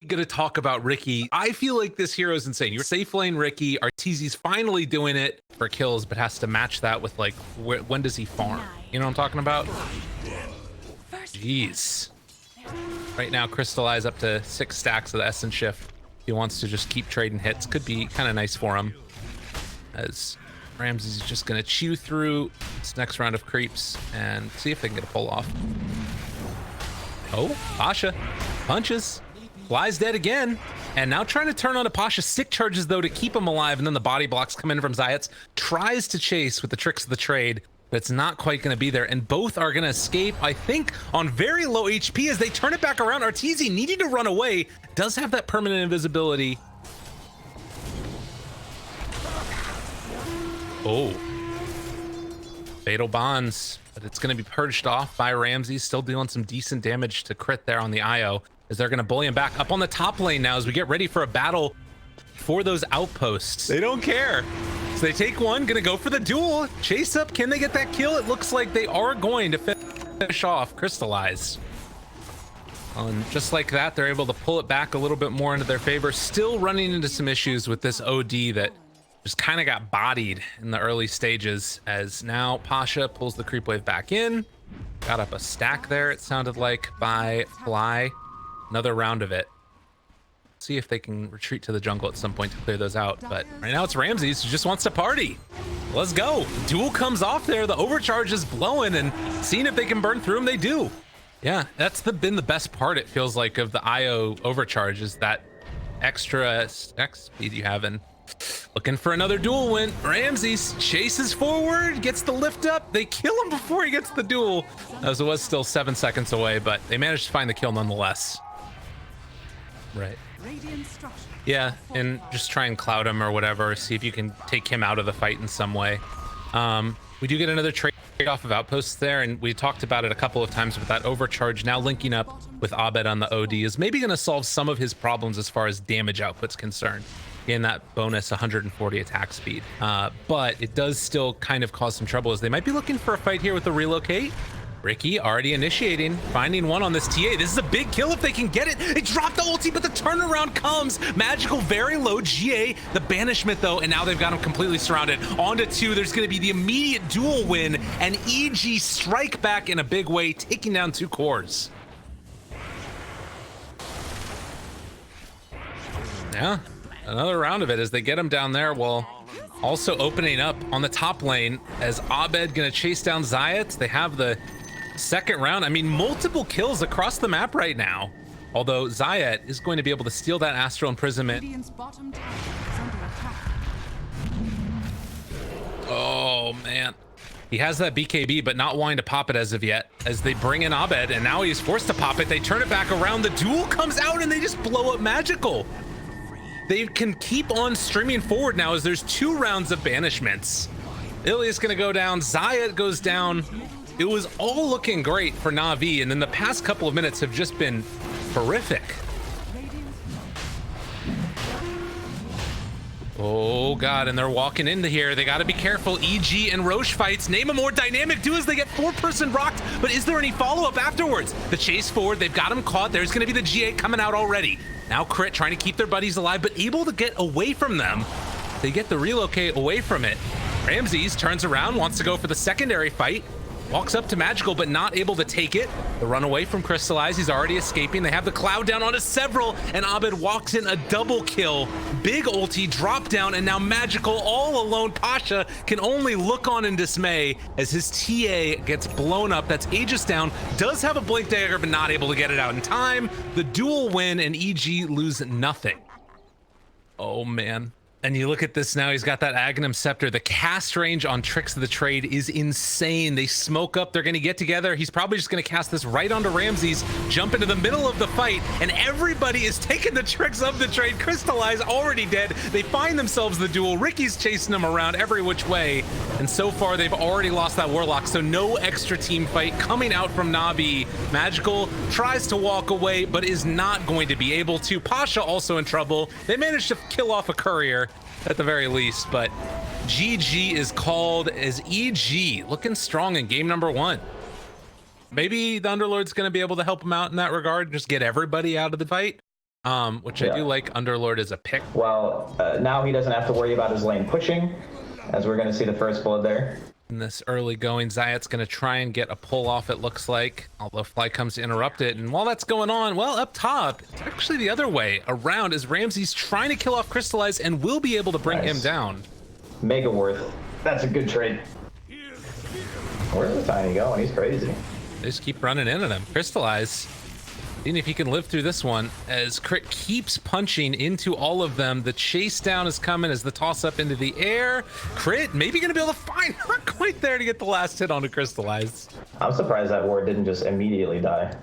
gonna talk about Ricky. I feel like this hero is insane. You're safe lane Ricky. Arteezy's finally doing it for kills, but has to match that with like, when does he farm? You know what I'm talking about? Jeez. Right now, Crystallize up to 6 stacks of the Essence Shift. He wants to just keep trading hits. Could be kind of nice for him. As Ramsey's just gonna chew through this next round of creeps and see if they can get a pull off. Oh, Pasha punches. Flies dead again. And now trying to turn on a Pasha. Stick charges though to keep him alive, and then the body blocks come in from Zayats. Tries to chase with the tricks of the trade, but it's not quite going to be there, and both are going to escape, I think, on very low HP as they turn it back around. Arteezy needing to run away, does have that permanent invisibility. Oh, fatal bonds, but it's going to be purged off by Ramsey. Still dealing some decent damage to crit there on the IO, as they're going to bully him back up on the top lane now as we get ready for a battle for those outposts. They don't care. So they take one, gonna go for the duel. Chase up, can they get that kill? It looks like they are going to finish off Crystallize. And just like that, they're able to pull it back a little bit more into their favor. Still running into some issues with this OD that just kind of got bodied in the early stages, as now Pasha pulls the creep wave back in. Got up a stack there, it sounded like, by Fly. Another round of it. See if they can retreat to the jungle at some point to clear those out, but right now it's Ramses who just wants to party. Let's go. Duel comes off there, the overcharge is blowing, and seeing if they can burn through them. They do. Yeah, that's been the best part, it feels like, of the IO overcharge, is that extra stack speed you have. And looking for another duel win. Ramses chases forward, gets the lift up. They kill him before he gets the duel, as it was still 7 seconds away, but they managed to find the kill nonetheless. Right. Yeah, and just try and cloud him or whatever. See if you can take him out of the fight in some way. We do get another trade off of outposts there, and we talked about it a couple of times with that overcharge. Now linking up with Abed on the OD is maybe going to solve some of his problems as far as damage output's concerned. Again, that bonus 140 attack speed. But it does still kind of cause some trouble, as they might be looking for a fight here with the relocate. Ricky already initiating, finding one on this TA. This is a big kill if they can get it. They drop the ulti, but the turnaround comes. Magical, very low. GA, the banishment though, and now they've got him completely surrounded. On to 2, there's gonna be the immediate duel win, and EG strike back in a big way, taking down 2 cores. Yeah, another round of it as they get him down there. Well, also opening up on the top lane as Abed gonna chase down Zayat. They have the second round. I mean, multiple kills across the map right now. Although Zayat is going to be able to steal that Astral Imprisonment. Oh, man. He has that BKB, but not wanting to pop it as of yet, as they bring in Abed, and now he's forced to pop it. They turn it back around. The duel comes out, and they just blow up Magical. They can keep on streaming forward now, as there's 2 rounds of banishments. Ilia's gonna go down, Zayat goes down. It was all looking great for NAVI, and then the past couple of minutes have just been horrific. Oh god, and they're walking into here. They gotta be careful. EG and Roche fights. Name a more dynamic duo as they get 4-person rocked, but is there any follow-up afterwards? The chase forward, they've got him caught. There's gonna be the GA coming out already. Now Crit trying to keep their buddies alive, but able to get away from them. They get the relocate away from it. Ramses turns around, wants to go for the secondary fight. Walks up to Magical, but not able to take it. The run away from Crystallize, he's already escaping. They have the cloud down onto several, and Abed walks in a double kill. Big ulti, drop down, and now Magical all alone. Pasha can only look on in dismay as his TA gets blown up. That's Aegis down, does have a blink dagger, but not able to get it out in time. The duel win, and EG lose nothing. Oh man. And you look at this now, he's got that Aghanim Scepter. The cast range on Tricks of the Trade is insane. They smoke up, they're gonna get together. He's probably just gonna cast this right onto Ramses, jump into the middle of the fight, and everybody is taking the Tricks of the Trade. Crystallize already dead. They find themselves the duel. Ricky's chasing them around every which way. And so far, they've already lost that Warlock, so no extra team fight coming out from Navi. Magical tries to walk away, but is not going to be able to. Pasha also in trouble. They managed to kill off a courier at the very least, but GG is called as EG looking strong in game number 1. Maybe the Underlord's going to be able to help him out in that regard, just get everybody out of the fight. which I do like. Underlord is a pick. Well, now he doesn't have to worry about his lane pushing, as we're going to see the first blood there. In this early going, Zayat's going to try and get a pull off, it looks like, although Fly comes to interrupt it. And while that's going on, well, up top, it's actually the other way around as Ramsey's trying to kill off Crystallize and will be able to bring him down. Mega worth. That's a good trade. Where's the Tiny going? He's crazy. They just keep running into them. Crystallize, seeing if he can live through this one as Crit keeps punching into all of them. The chase down is coming as the toss up into the air. Crit maybe gonna be able to find, not quite there to get the last hit onto Crystallize. I'm surprised that ward didn't just immediately die.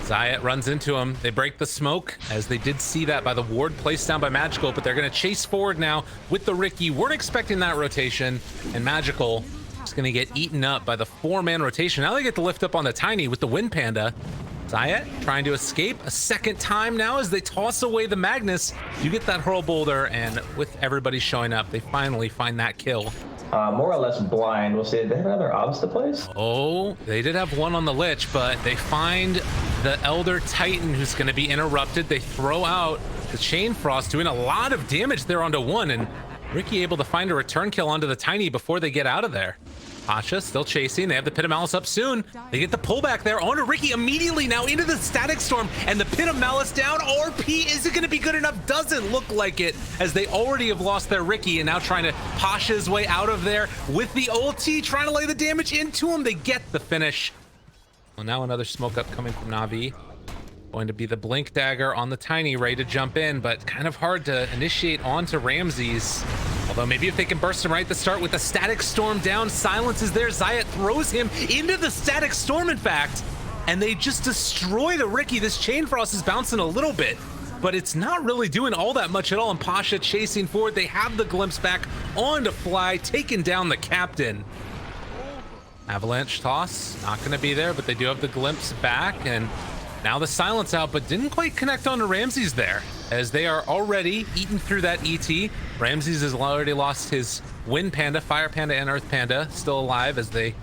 Zayat runs into him. They break the smoke, as they did see that by the ward placed down by Magical, but they're gonna chase forward now with the Riki. Weren't expecting that rotation, and Magical is gonna get eaten up by the 4-man rotation. Now they get to lift up on the Tiny with the Wind Panda. Zayat trying to escape a second time now as they toss away the Magnus. You get that hurl boulder, and with everybody showing up, they finally find that kill. More or less blind. We'll see. They have another obs to place? Oh, they did have one on the Lich, but they find the Elder Titan who's going to be interrupted. They throw out the Chain Frost, doing a lot of damage there onto one, and Riki able to find a return kill onto the Tiny before they get out of there. Pasha still chasing. They have the Pit of Malice up soon. They get the pullback there onto Riki immediately now into the Static Storm, and the Pit of Malice down. RP, is it going to be good enough? Doesn't look like it, as they already have lost their Riki and now trying to Pasha his way out of there with the ulti, trying to lay the damage into him. They get the finish. Well, now another smoke up coming from Navi. Going to be the Blink Dagger on the Tiny, ready to jump in, but kind of hard to initiate onto Ramses. Although maybe if they can burst him right at the start with the Static Storm down, silence is there. Zayat throws him into the Static Storm, in fact, and they just destroy the Riki. This Chain Frost is bouncing a little bit, but it's not really doing all that much at all. And Pasha chasing forward. They have the glimpse back onto Fly, taking down the captain. Avalanche toss, not going to be there, but they do have the glimpse back, and now the silence out, but didn't quite connect onto Ramses there, as they are already eaten through that ET. Ramses has already lost his Wind Panda, Fire Panda, and Earth Panda, still alive as they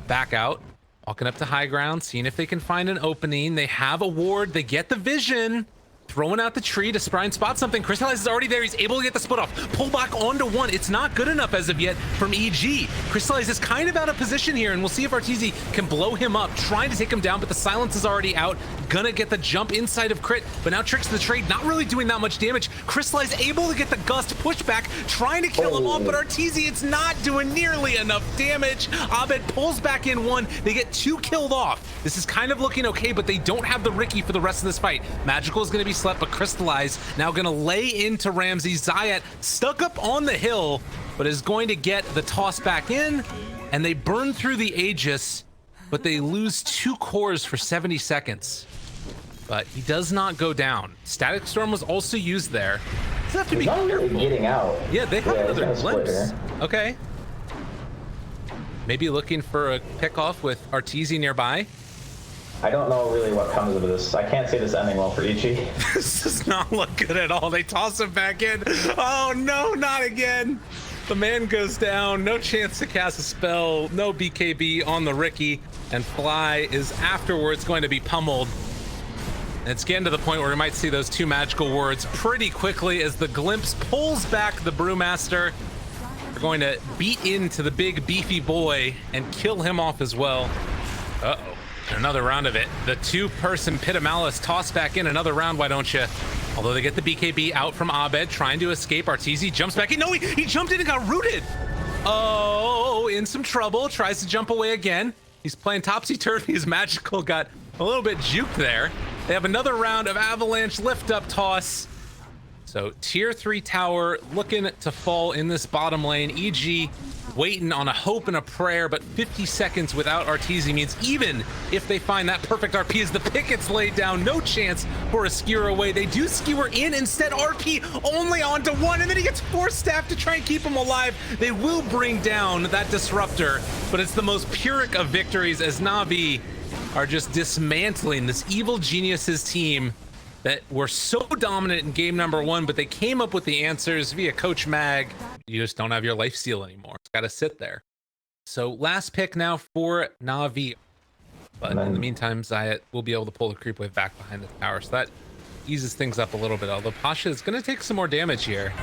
back out. Walking up to high ground, seeing if they can find an opening. They have a ward, they get the vision. Throwing out the tree to spry and spot something. Crystallize is already there. He's able to get the split off. Pull back onto one. It's not good enough as of yet from EG. Crystallize is kind of out of position here, and we'll see if Arteezy can blow him up, trying to take him down, but the silence is already out. Gonna get the jump inside of Crit, but now Tricks the Trade not really doing that much damage. Crystallize able to get the Gust pushback, trying to kill him off, but Arteezy, it's not doing nearly enough damage. Abed pulls back in one. They get 2 killed off. This is kind of looking okay, but they don't have the Riki for the rest of this fight. Magical is gonna be slept, but Crystallize now gonna lay into Ramsey. Zayat stuck up on the hill, but is going to get the toss back in, and they burn through the Aegis, but they lose 2 cores for 70 seconds. But he does not go down. Static Storm was also used there. Does have to be careful. Really getting out. Yeah, they have another glimpse. Okay. Maybe looking for a pick off with Arteezy nearby. I don't know really what comes of this. I can't see this ending well for Ichi. This does not look good at all. They toss him back in. Oh no, not again. The man goes down. No chance to cast a spell. No BKB on the Riki. And Fly is afterwards going to be pummeled. And it's getting to the point where we might see those 2 magical words pretty quickly as the glimpse pulls back the Brewmaster. We're going to beat into the big beefy boy and kill him off as well. Uh-oh. Another round of it. The 2-person Pit of Malice tossed back in. Another round, why don't you? Although they get the BKB out from Abed, trying to escape. Arteezy jumps back in. No, he jumped in and got rooted. Oh, in some trouble. Tries to jump away again. He's playing topsy-turvy. His Magical got a little bit juked there. They have another round of Avalanche lift-up toss. So tier 3 tower looking to fall in this bottom lane. EG waiting on a hope and a prayer, but 50 seconds without Arteezy means even if they find that perfect RP as the pickets laid down, no chance for a skewer away. They do skewer in, instead RP only onto one, and then he gets 4 staff to try and keep him alive. They will bring down that disruptor, but it's the most Pyrrhic of victories as Navi are just dismantling this Evil Geniuses team that were so dominant in game number 1, but they came up with the answers via Coach Mag. You just don't have your life steal anymore. It's got to sit there. So last pick now for Navi. But in the meantime, Zayat will be able to pull the creep wave back behind the tower. So that eases things up a little bit, although Pasha is going to take some more damage here.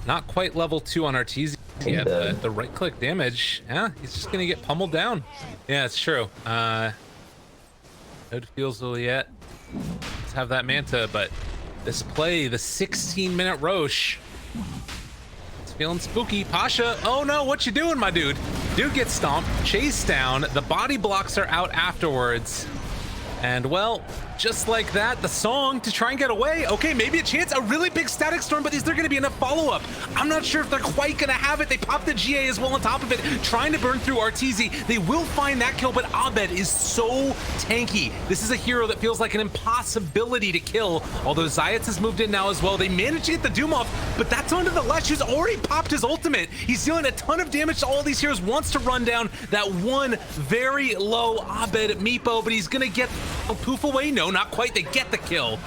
Not quite level 2 on Arteezy yet, but the right click damage, yeah, he's just going to get pummeled down. Yeah, it's true. No defusal yet. Let's have that Manta, but this play, the 16-minute Roche, it's feeling spooky. Pasha, oh no, what you doing, my dude? Dude gets stomped, chased down, the body blocks are out afterwards. And well, just like that, the song to try and get away. Okay, maybe a chance, a really big static storm, but is there gonna be enough follow-up? I'm not sure if they're quite gonna have it. They pop the GA as well on top of it, trying to burn through Arteezy. They will find that kill, but Abed is so tanky. This is a hero that feels like an impossibility to kill, although Zayats has moved in now as well. They managed to get the Doom off, but that's onto the Lesh, who's already popped his ultimate. He's dealing a ton of damage to all these heroes, wants to run down that one very low Abed Meepo, but he's gonna get a poof away. No, not quite. They get the kill,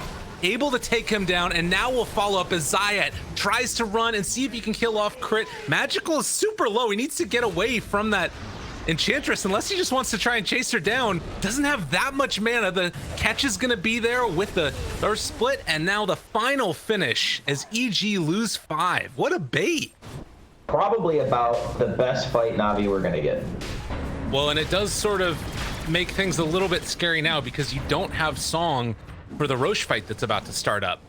able to take him down, and now we'll follow up as Zayat tries to run and see if he can kill off Crit. Magical is super low. He needs to get away from that Enchantress unless he just wants to try and chase her down. Doesn't have that much mana. The catch is going to be there with the thirst split, and now the final finish as EG lose 5. What a bait. Probably about the best fight Navi we're going to get. Well, and it does sort of make things a little bit scary now because you don't have Song for the Roche fight that's about to start up.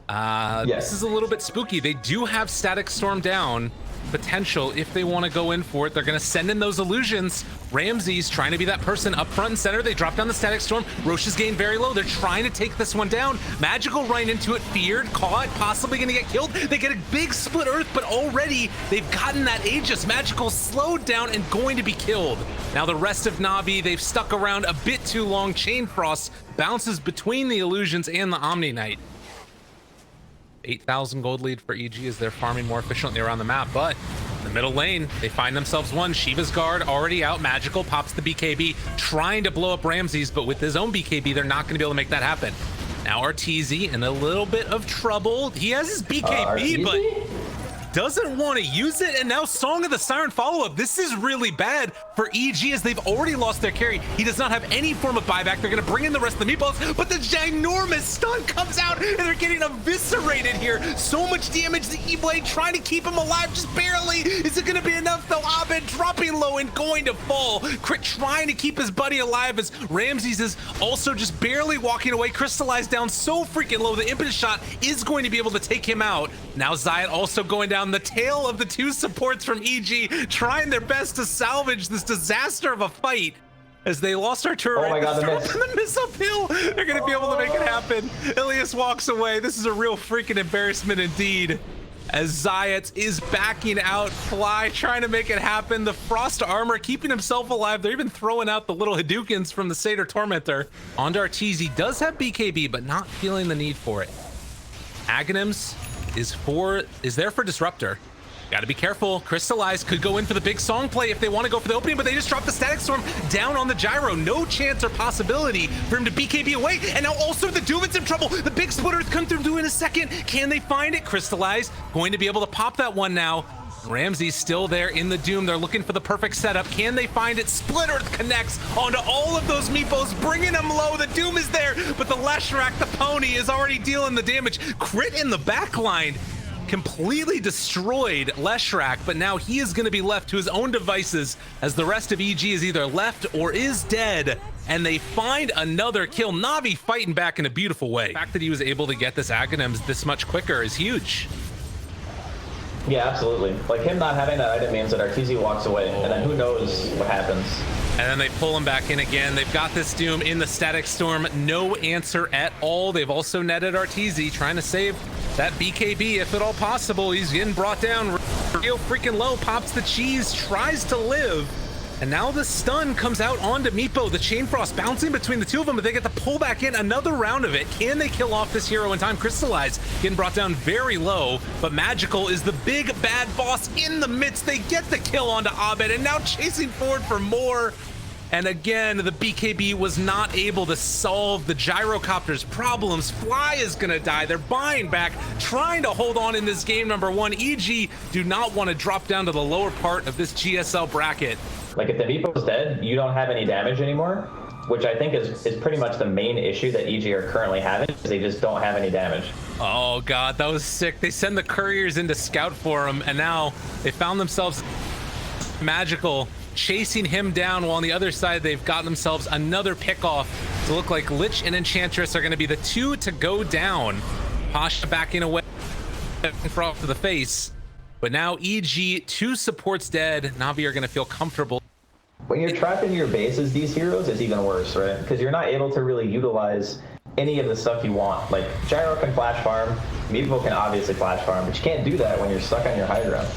Yes. This is a little bit spooky. They do have Static Storm down potential if they want to go in for it. They're going to send in those illusions. Ramsey's trying to be that person up front and center. They drop down the Static Storm. Roche is getting very low. They're trying to take this one down. Magical right into it, feared, caught, possibly going to get killed. They get a big split earth, but already they've gotten that Aegis. Magical slowed down and going to be killed. Now the rest of Navi, they've stuck around a bit too long. Chain Frost bounces between the illusions and the Omni Knight. 8,000 gold lead for EG as they're farming more efficiently around the map, but in the middle lane, they find themselves one. Shiva's guard already out. Magical pops the BKB, trying to blow up Ramses, but with his own BKB, they're not going to be able to make that happen. Now Arteezy in a little bit of trouble. He has his BKB, but doesn't want to use it, and now Song of the Siren follow-up. This is really bad for EG as they've already lost their carry. He does not have any form of buyback. They're going to bring in the rest of the meatballs, but the ginormous stun comes out, and they're getting eviscerated here. So much damage. The E-Blade trying to keep him alive just barely. Is it going to be enough, though? Abed dropping low and going to fall. Crit trying to keep his buddy alive as Ramses is also just barely walking away. Crystallized down so freaking low. The impetus shot is going to be able to take him out. Now Zayat also going down. The tail of the two supports from EG trying their best to salvage this disaster of a fight as they lost our turret. Oh my God, the miss uphill. They're going to be able to make it happen. Ilias walks away. This is a real freaking embarrassment indeed as Zayat is backing out. Fly trying to make it happen. The Frost armor keeping himself alive. They're even throwing out the little Hadoukens from the Satyr Tormentor. Onto Arteezy does have BKB, but not feeling the need for it. Aghanims is there for Disruptor. Got to be careful. Crystallize could go in for the big Song play if they want to go for the opening, but they just dropped the Static Storm down on the Gyro. No chance or possibility for him to BKB away. And now also the Doom is in trouble. The big Split Earth come through in a second. Can they find it? Crystallize going to be able to pop that one now. Ramsey's still there in the Doom. They're looking for the perfect setup. Can they find it? Split Earth connects onto all of those meepos, bringing them low. The Doom is there, but the Leshrac, the pony, is already dealing the damage. Crit in the back line completely destroyed Leshrac, but now he is going to be left to his own devices as the rest of EG is either left or is dead, and they find another kill. Navi fighting back in a beautiful way. The fact that he was able to get this Aghanims this much quicker is huge. Yeah, absolutely. Like, him not having that item means that Arteezy walks away, and then who knows what happens. And then they pull him back in again. They've got this Doom in the Static Storm. No answer at all. They've also netted Arteezy, trying to save that BKB if at all possible. He's getting brought down real freaking low. Pops the cheese, tries to live. And now the stun comes out onto Meepo. The Chain Frost bouncing between the two of them, but they get the pull back in. Another round of it. Can they kill off this hero in time? Crystallize getting brought down very low, but Magical is the big bad boss in the midst. They get the kill onto Abed, and now chasing forward for more. And again, the BKB was not able to solve the Gyrocopter's problems. Fly is gonna die. They're buying back, trying to hold on in this game number one. EG do not want to drop down to the lower part of this GSL bracket. Like, if the Meepo's dead, you don't have any damage anymore. which I think is pretty much the main issue that EG are currently having, is they just don't have any damage. Oh god, that was sick. They send the couriers in to scout for him, and now they found themselves Magical chasing him down, while on the other side they've gotten themselves another pickoff to look like Lich and Enchantress are going to be the two to go down. Pasha backing away for off to the face, but now EG, 2 supports dead. Navi are going to feel comfortable. When you're trapped in your bases, these heroes, it's even worse, right? Because you're not able to really utilize any of the stuff you want. Like, Gyro can flash farm, Meepo can obviously flash farm, but you can't do that when you're stuck on your high ground.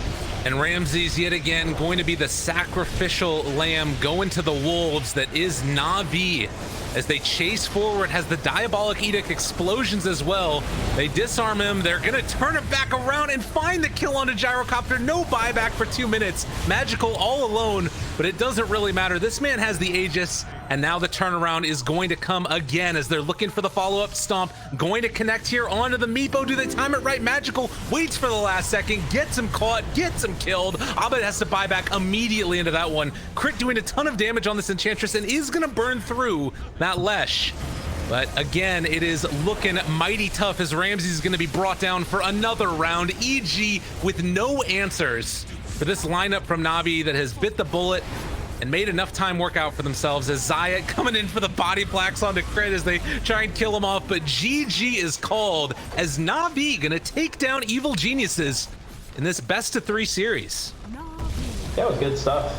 And Ramses yet again going to be the sacrificial lamb going to the wolves that is Navi. As they chase forward, has the Diabolic Edict explosions as well. They disarm him, they're gonna turn it back around and find the kill on a Gyrocopter. No buyback for 2 minutes. Magical all alone, but it doesn't really matter. This man has the Aegis, and now the turnaround is going to come again as they're looking for the follow-up stomp. Going to connect here onto the Meepo. Do they time it right? Magical waits for the last second, gets him caught, gets him killed. Abed has to buy back immediately into that one. Crit doing a ton of damage on this Enchantress and is gonna burn through that Lesh. But again, it is looking mighty tough as Ramses is going to be brought down for another round. EG with no answers for this lineup from Navi that has bit the bullet and made enough time work out for themselves, as Zayat coming in for the body plaques onto Crit as they try and kill him off. But GG is called as Navi going to take down Evil Geniuses in this best of 3 series. That was good stuff.